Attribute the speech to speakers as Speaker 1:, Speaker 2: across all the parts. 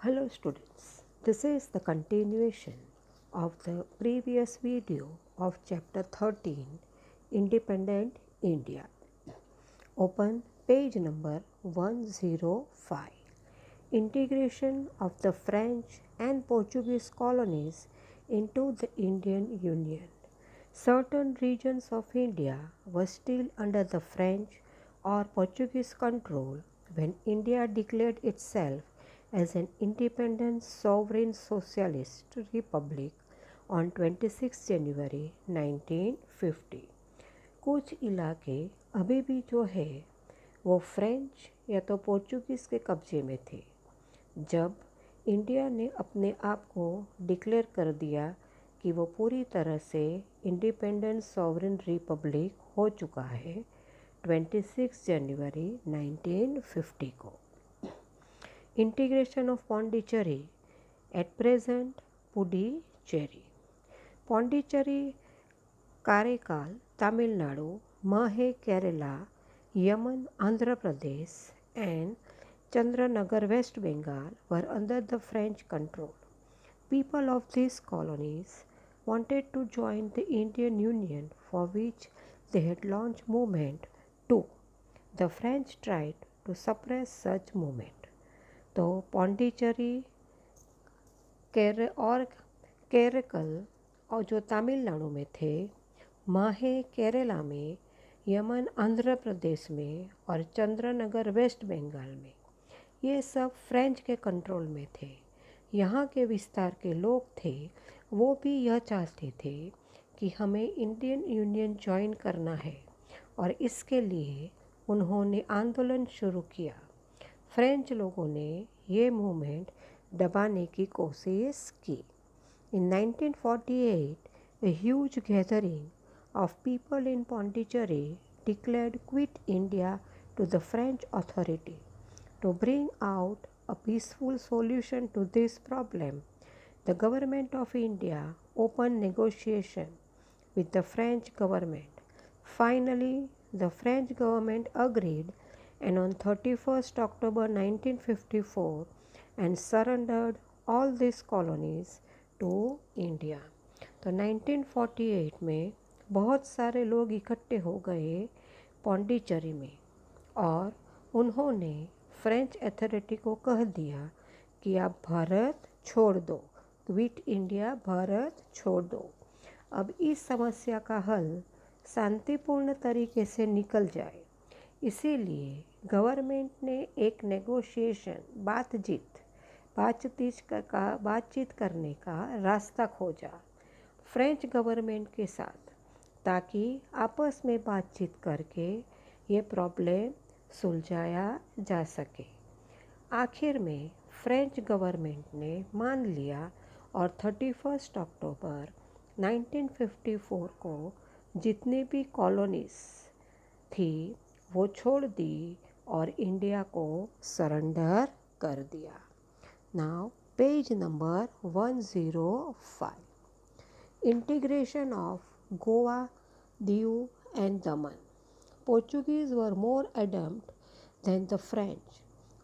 Speaker 1: Hello students, this is the continuation of the previous video of chapter 13 Independent India. Open page number 105. Integration of the French and Portuguese colonies into the Indian Union. Certain regions of India were still under the French or Portuguese control when India declared itself as an independent sovereign socialist republic on 26 January 1950. कुछ इलाके अभी भी जो है वो French या तो Portuguese के कब्ज़े में थे। जब इंडिया ने अपने आप को डिक्लेयर कर दिया कि वो पूरी तरह से इंडिपेंडेंट सॉवरेन रिपब्लिक हो चुका है 26 जनवरी 1950 को। Integration of Pondicherry at present Puducherry. Pondicherry कारेकाल Tamil Nadu, माहे Kerala, Yemen Andhra Pradesh and Chandranagar West Bengal were under the French control. People of these colonies wanted to join the Indian Union, for which they had launched movement too. The French tried to suppress such movement. तो पौंडीचेरी और केरकल और जो तमिलनाडु में थे, माहे केरला में, Yemen Andhra Pradesh में और चंद्रनगर वेस्ट बंगाल में, ये सब फ्रेंच के कंट्रोल में थे। यहाँ के विस्तार के लोग थे, वो भी यह चाहते थे कि हमें इंडियन यूनियन ज्वाइन करना है और इसके लिए उन्होंने आंदोलन शुरू किया। फ्रेंच लोगों ने ये मूवमेंट दबाने की कोशिश की। In 1948, a huge gathering of people in Pondicherry declared quit India to the French authority. To bring out a peaceful solution to this problem, the government of India opened negotiation with the French government. Finally, the French government agreed and on 31st October 1954 and surrendered all these colonies to India. तो 1948 में बहुत सारे लोग इकट्ठे हो गए पौंडीचेरी में और उन्होंने फ्रेंच अथॉरिटी को कह दिया कि आप भारत छोड़ दो, क्विट इंडिया, भारत छोड़ दो। अब इस समस्या का हल शांतिपूर्ण तरीके से निकल जाए, इसीलिए गवर्नमेंट ने एक नेगोशिएशन बातचीत करने का रास्ता खोजा फ्रेंच गवर्नमेंट के साथ, ताकि आपस में बातचीत करके ये प्रॉब्लम सुलझाया जा सके। आखिर में फ्रेंच गवर्नमेंट ने मान लिया और 31 अक्टूबर 1954 को जितनी भी कॉलोनीज थी वो छोड़ दी और इंडिया को सरेंडर कर दिया। Now page number 105. Integration of Goa, Diu and Daman. Portuguese were more adept than the French.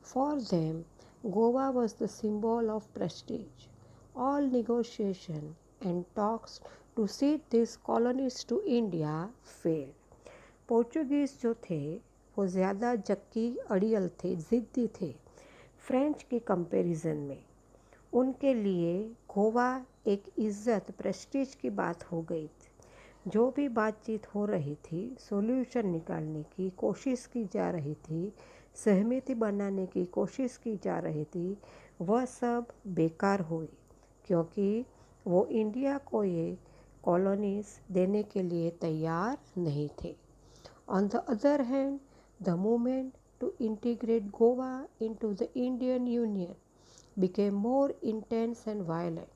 Speaker 1: For them, Goa was the symbol of prestige. All negotiation and talks to cede these colonies to India failed. Portuguese जो थे वो ज़्यादा jockey अड़ियल थे, ज़िद्दी थे French के comparison में। उनके लिए गोवा एक इज़्ज़त प्रेस्टीज की बात हो गई थी। जो भी बातचीत हो रही थी, सॉल्यूशन निकालने की कोशिश की जा रही थी, सहमति बनाने की कोशिश की जा रही थी, वह सब बेकार हुई क्योंकि वो इंडिया को ये कॉलोनीज देने के लिए तैयार नहीं थे। On the other hand, the movement to integrate Goa into the Indian Union became more intense and violent.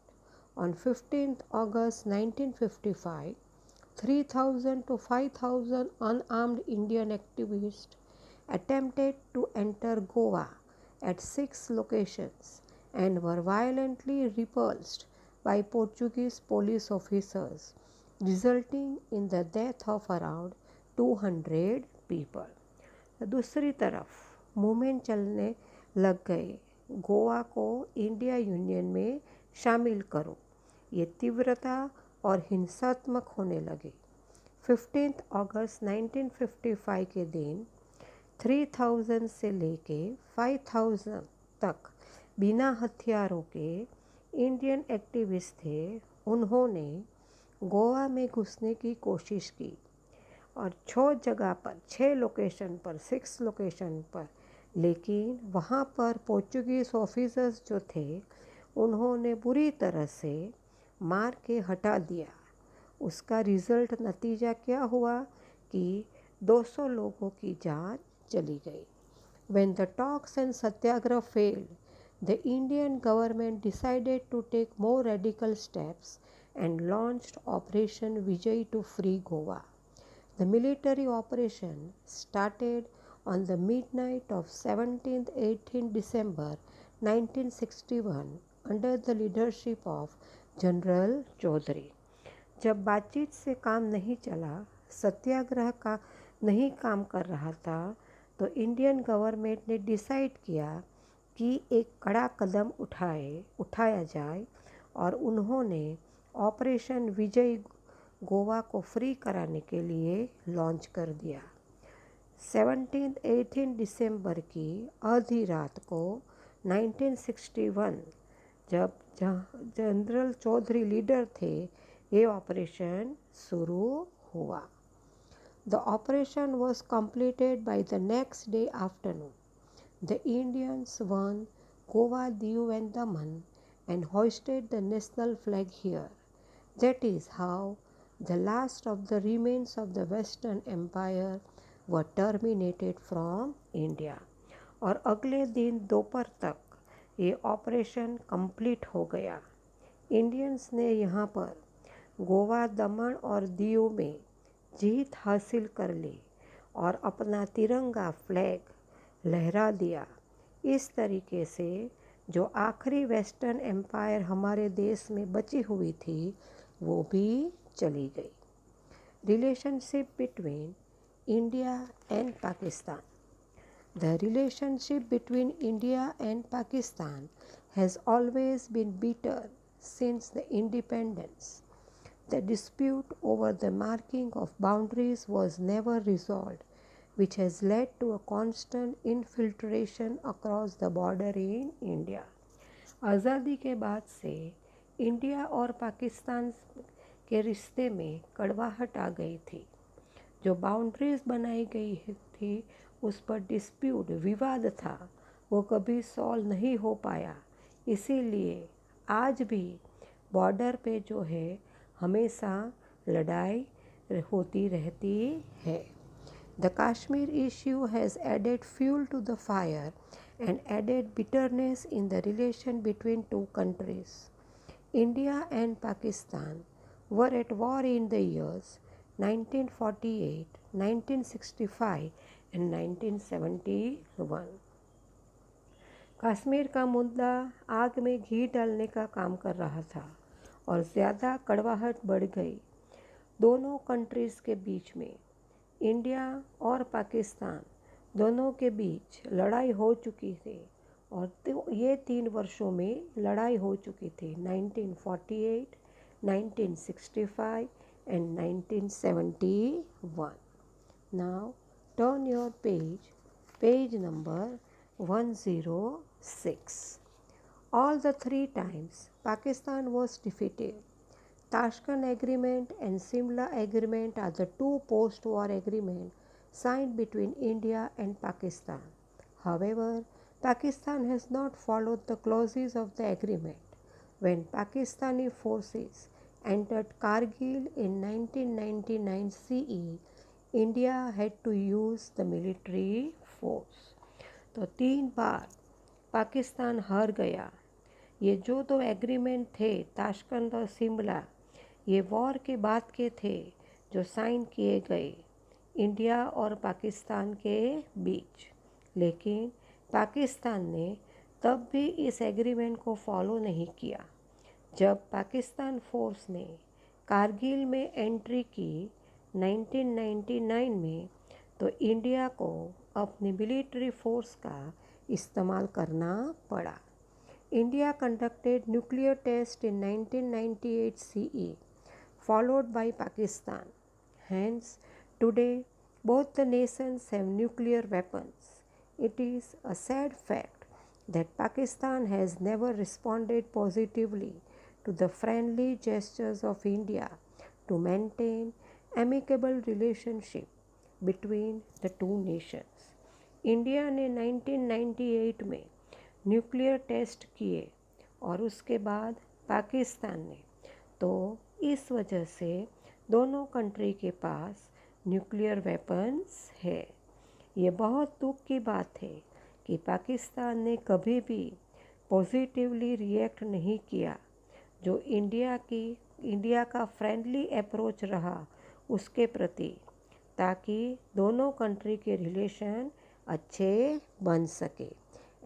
Speaker 1: On 15th August 1955, 3,000 to 5,000 unarmed Indian activists attempted to enter Goa at 6 locations and were violently repulsed by Portuguese police officers, resulting in the death of around 200 people. दूसरी तरफ movement चलने लग गए गोवा को India union में शामिल करो। ये तीव्रता और हिंसात्मक होने लगे। 15 अगस्त 1955 के दिन 3000 से लेके 5000 तक बिना हथियारों के इंडियन एक्टिविस्ट थे। उन्होंने गोवा में घुसने की कोशिश की और 6 लोकेशन पर 6 लोकेशन पर, लेकिन वहाँ पर पोर्चुगीज़ ऑफिसर्स जो थे उन्होंने बुरी तरह से मार के हटा दिया। उसका रिज़ल्ट नतीजा क्या हुआ कि 200 लोगों की जान चली गई। When the talks and satyagrah failed, the Indian government decided to take more radical steps and launched Operation Vijay to free Goa. The military operation started on the midnight of 17th-18th December 1961 under the leadership of General Chaudhary. जब बातचीत से काम नहीं चला, सत्याग्रह का नहीं काम कर रहा था, तो इंडियन गवर्नमेंट ने डिसाइड किया कि एक कड़ा कदम उठाया जाए और उन्होंने ऑपरेशन विजय गोवा को फ्री कराने के लिए लॉन्च कर दिया। 17-18 दिसंबर की आधी रात को 1961 जब जनरल चौधरी लीडर थे, ये ऑपरेशन शुरू हुआ। The operation was completed by the next day afternoon. The Indians won Goa, Diu and Daman and hoisted the national flag here. That is how the last of the remains of the Western Empire were terminated from India. और अगले दिन दोपहर तक ये operation complete हो गया। Indians ने यहाँ पर गोवा, दमन और दीव में जीत हासिल कर ली और अपना तिरंगा फ्लैग लहरा दिया। इस तरीके से जो आखिरी वेस्टर्न एम्पायर हमारे देश में बची हुई थी वो भी चली गई। Relationship between India and Pakistan. The relationship between India and Pakistan has always been bitter since the independence. The dispute over the marking of boundaries was never resolved, which has led to a constant infiltration across the border in India. आज़ादी के बाद से India और पाकिस्तान के रिश्ते में कड़वाहट आ गई थी। जो बाउंड्रीज बनाई गई थी उस पर डिस्प्यूट, विवाद था, वो कभी सॉल्व नहीं हो पाया। इसीलिए आज भी बॉर्डर पे जो है हमेशा लड़ाई होती रहती है। The Kashmir issue has added fuel to the fire and added bitterness in the relation between two countries. India and Pakistan were at war in the years 1948, 1965 and 1971. Kashmir का मुद्दा आग में घी डालने का काम कर रहा था और ज़्यादा कड़वाहट बढ़ गई दोनों कंट्रीज़ के बीच में। इंडिया और पाकिस्तान दोनों के बीच लड़ाई हो चुकी थी और ये 3 वर्षों में लड़ाई हो चुकी थी, 1948, 1965 and 1971. Now turn your page number 106. All the 3 times Pakistan was defeated. Tashkent Agreement and Simla Agreement are the 2 post-war agreements signed between India and Pakistan. However, Pakistan has not followed the clauses of the agreement. When Pakistani forces entered Kargil in 1999 CE, India had to use the military force. तो 3 बार पाकिस्तान हार गया। ये जो 2 agreement थे Tashkent और शिमला, ये war के बाद के थे जो साइन किए गए इंडिया और पाकिस्तान के बीच। लेकिन पाकिस्तान ने तब भी इस एग्रीमेंट को फॉलो नहीं किया। जब पाकिस्तान फोर्स ने कारगिल में एंट्री की 1999 में, तो इंडिया को अपनी मिलिट्री फोर्स का इस्तेमाल करना पड़ा। India conducted nuclear test in 1998 CE, followed by Pakistan. Hence, today both the nations have nuclear weapons. It is a sad fact that Pakistan has never responded positively to the friendly gestures of India to maintain amicable relationship between the two nations. India ने 1998 में nuclear test किए और उसके बाद पाकिस्तान ने, तो इस वजह से दोनों कंट्री के पास न्यूक्लियर वेपन्स है। ये बहुत दुख की बात है कि पाकिस्तान ने कभी भी पॉजिटिवली रिएक्ट नहीं किया जो इंडिया का फ्रेंडली अप्रोच रहा उसके प्रति, ताकि दोनों कंट्री के रिलेशन अच्छे बन सके।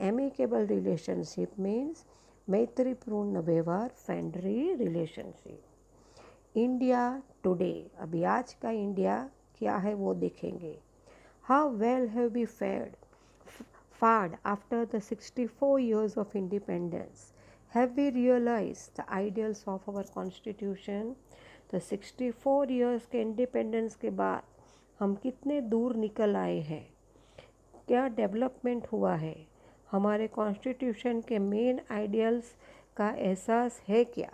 Speaker 1: एमिकेबल रिलेशनशिप मीन्स मैत्रीपूर्ण व्यवहार, फ्रेंडली रिलेशनशिप। इंडिया टुडे, अभी आज का इंडिया क्या है वो देखेंगे। How well have we fared after the 64 years of independence? Have we realized the ideals of our constitution? तो 64 years के इंडिपेंडेंस के बाद हम कितने दूर निकल आए हैं, क्या डेवलपमेंट हुआ है, हमारे कॉन्स्टिट्यूशन के मेन आइडियल्स का एहसास है क्या।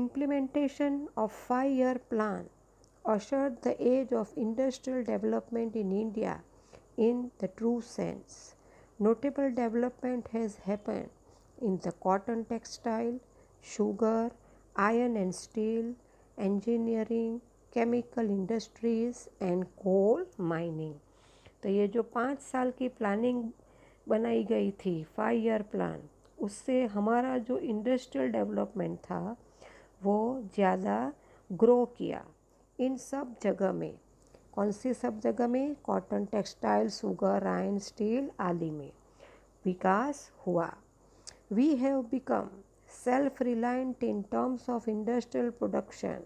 Speaker 1: Implementation of 5-year plan ushered the age of industrial development in India in the true sense. Notable development has happened in the cotton textile, sugar, iron and steel, engineering, chemical industries and coal mining. तो ये जो 5 साल की planning बनाई गई थी, 5-year plan, उससे हमारा जो इंडस्ट्रियल डेवलपमेंट था वो ज़्यादा ग्रो किया। इन सब जगह में, कौन सी सब जगह में, cotton textile, sugar, iron, steel आदि में विकास हुआ। We have become self reliant in terms of industrial production.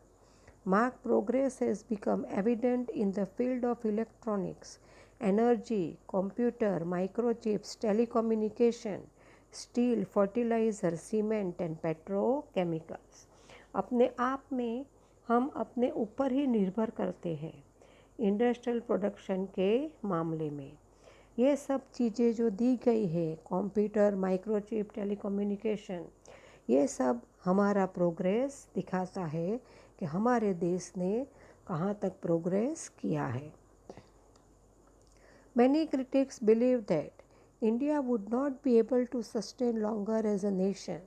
Speaker 1: Marked progress has become evident in the field of electronics, energy, computer, microchips, telecommunication, steel, fertilizer, cement and petrochemicals. अपने आप में हम अपने ऊपर ही निर्भर करते हैं इंडस्ट्रियल प्रोडक्शन के मामले में। ये सब चीज़ें जो दी गई है, कंप्यूटर, माइक्रोचिप, टेलीकम्युनिकेशन, ये सब हमारा प्रोग्रेस दिखाता है कि हमारे देश ने कहाँ तक प्रोग्रेस किया है। Many critics believe that India would not be able to sustain longer as a nation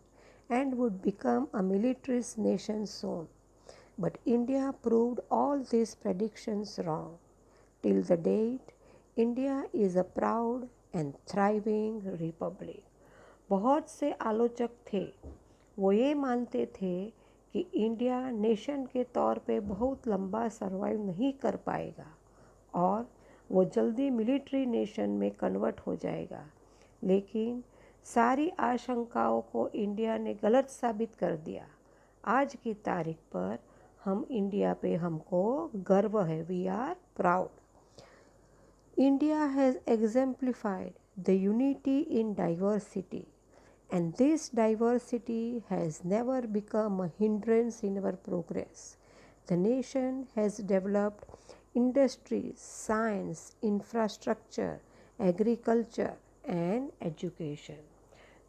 Speaker 1: and would become a militarist nation soon. But India proved all these predictions wrong. Till the date, India is a proud and thriving republic. बहुत से आलोचक थे, वो ये मानते थे कि India nation के तौर पे बहुत लंबा सर्वाइव नहीं कर पाएगा और वो जल्दी मिलिट्री नेशन में कन्वर्ट हो जाएगा। लेकिन सारी आशंकाओं को इंडिया ने गलत साबित कर दिया। आज की तारीख पर हम इंडिया पे हमको गर्व है। We are proud. India has exemplified the unity in diversity and this diversity has never become a hindrance in our progress. The nation has developed industries, science, infrastructure, agriculture and education.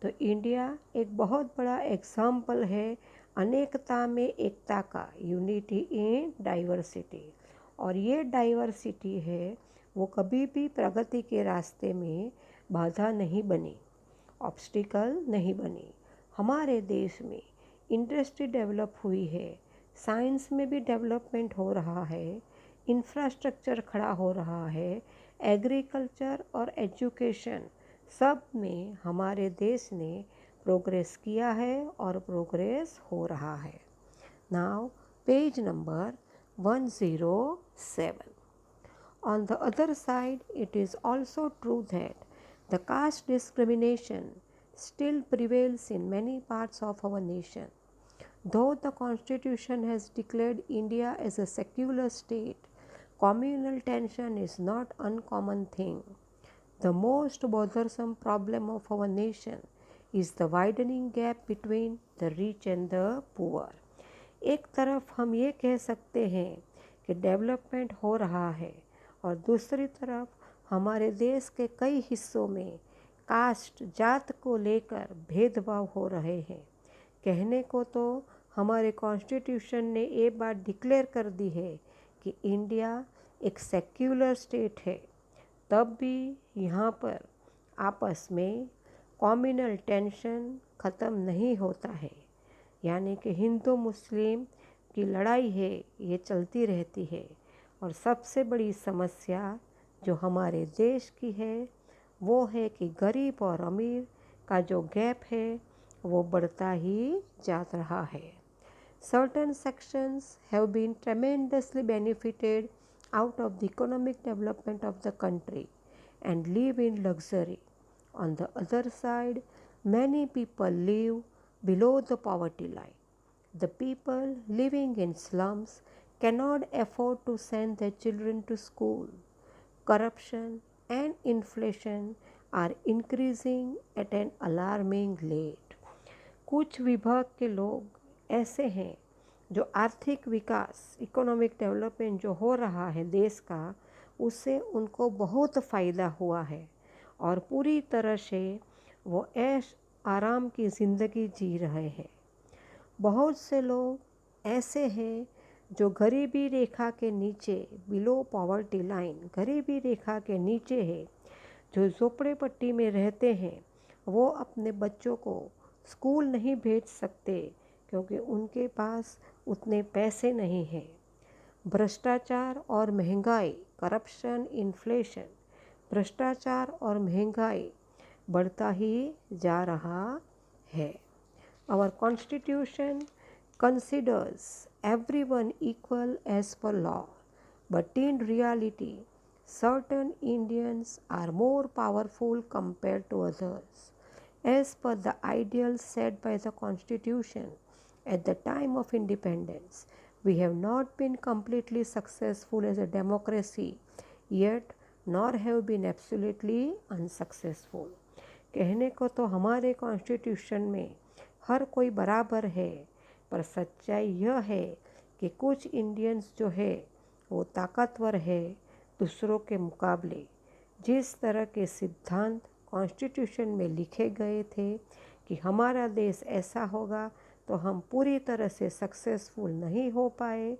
Speaker 1: तो India एक बहुत बड़ा example है अनेकता में एकता का, unity in diversity. और ये डाइवर्सिटी है वो कभी भी प्रगति के रास्ते में बाधा नहीं बनी, ऑब्स्टिकल नहीं बनी। हमारे देश में इंडस्ट्री डेवलप हुई है, साइंस में भी डेवलपमेंट हो रहा है, इंफ्रास्ट्रक्चर खड़ा हो रहा है, एग्रीकल्चर और एजुकेशन सब में हमारे देश ने प्रोग्रेस किया है और प्रोग्रेस हो रहा है। Now page number 107. On the other side, it is also true that the caste discrimination still prevails in many parts of our nation. Though the Constitution has declared India as a secular state, communal tension is not an uncommon thing. The most bothersome problem of our nation is the widening gap between the rich and the poor. एक तरफ हम ये कह सकते हैं कि development हो रहा है और दूसरी तरफ हमारे देश के कई हिस्सों में कास्ट जात को लेकर भेदभाव हो रहे हैं। कहने को तो हमारे कॉन्स्टिट्यूशन ने ये बात डिक्लेयर कर दी है कि इंडिया एक सेक्युलर स्टेट है, तब भी यहाँ पर आपस में कम्युनल टेंशन ख़त्म नहीं होता है। यानी कि हिंदू मुस्लिम की लड़ाई है, ये चलती रहती है। और सबसे बड़ी समस्या जो हमारे देश की है वो है कि गरीब और अमीर का जो गैप है वो बढ़ता ही जा रहा है। Certain sections have been tremendously benefited out of the economic development of the country and live in luxury. On the other side, many people live below the poverty line. The people living in slums cannot afford to send their children to school. Corruption and inflation are increasing at an alarming rate. कुछ विभाग के लोग ऐसे हैं जो आर्थिक विकास, economic development जो हो रहा है देश का, उससे उनको बहुत फ़ायदा हुआ है और पूरी तरह से वो ऐश आराम की ज़िंदगी जी रहे हैं। बहुत से लोग ऐसे हैं जो गरीबी रेखा के नीचे, बिलो पॉवर्टी लाइन, गरीबी रेखा के नीचे है, जो झोपड़ेपट्टी में रहते हैं, वो अपने बच्चों को स्कूल नहीं भेज सकते क्योंकि उनके पास उतने पैसे नहीं हैं। भ्रष्टाचार और महंगाई, करप्शन, इन्फ्लेशन, भ्रष्टाचार और महंगाई बढ़ता ही जा रहा है। Our constitution considers everyone equal as per law, but in reality, certain Indians are more powerful compared to others. As per the ideals set by the Constitution at the time of independence, we have not been completely successful as a democracy yet, nor have been absolutely unsuccessful. कहने को तो हमारे constitution में हर कोई बराबर है, पर सच्चाई यह है कि कुछ इंडियंस जो है वो ताकतवर है दूसरों के मुकाबले। जिस तरह के सिद्धांत कॉन्स्टिट्यूशन में लिखे गए थे कि हमारा देश ऐसा होगा, तो हम पूरी तरह से सक्सेसफुल नहीं हो पाए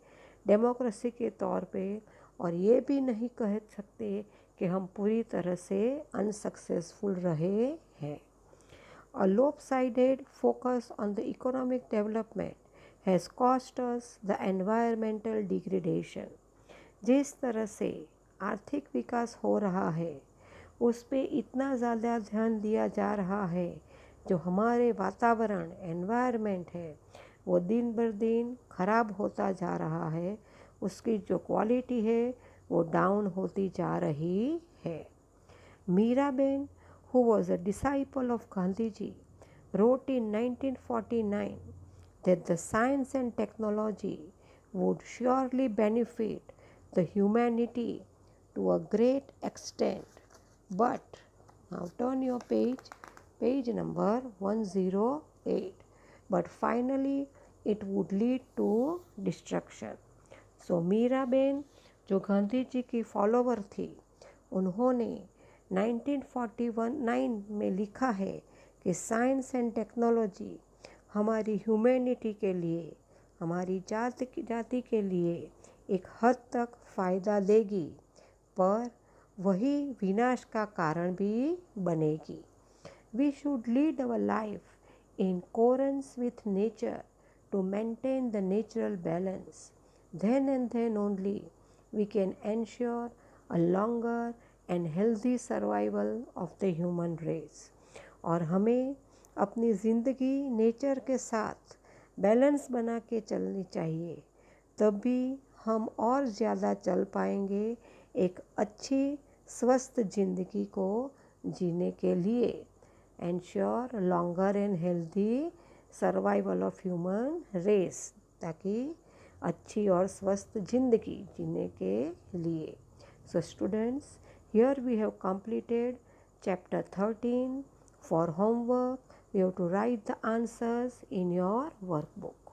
Speaker 1: डेमोक्रेसी के तौर पे, और ये भी नहीं कह सकते कि हम पूरी तरह से अनसक्सेसफुल रहे हैं। A lopsided focus on the economic development has caused us the environmental degradation. जिस तरह से आर्थिक विकास हो रहा है उस पे इतना ज़्यादा ध्यान दिया जा रहा है, जो हमारे वातावरण, एनवायरनमेंट है, वो दिन बर दिन ख़राब होता जा रहा है। उसकी जो क्वालिटी है वो डाउन होती जा रही है। Miraben, who was a disciple of Gandhiji, wrote in 1949 that the science and technology would surely benefit the humanity to a great extent. But, now turn your page number 108. But finally, it would lead to destruction. So, Miraben जो गांधी जी की follower थी, उन्होंने 1949 में लिखा है कि science and technology हमारी humanity के लिए, हमारी जाति के लिए एक हद तक फ़ायदा देगी, पर वही विनाश का कारण भी बनेगी। We should lead our life in coherence with nature to maintain the natural balance. Then and then only we can ensure a longer and healthy survival of the human race. और हमें अपनी ज़िंदगी नेचर के साथ balance बना के चलनी चाहिए, तभी हम और ज़्यादा चल पाएंगे एक अच्छी स्वस्थ ज़िंदगी को जीने के लिए। Ensure longer and healthy survival of human race, ताकि अच्छी और स्वस्थ ज़िंदगी जीने के लिए। So students, here we have completed Chapter 13. For homework, you have to write the answers in your workbook.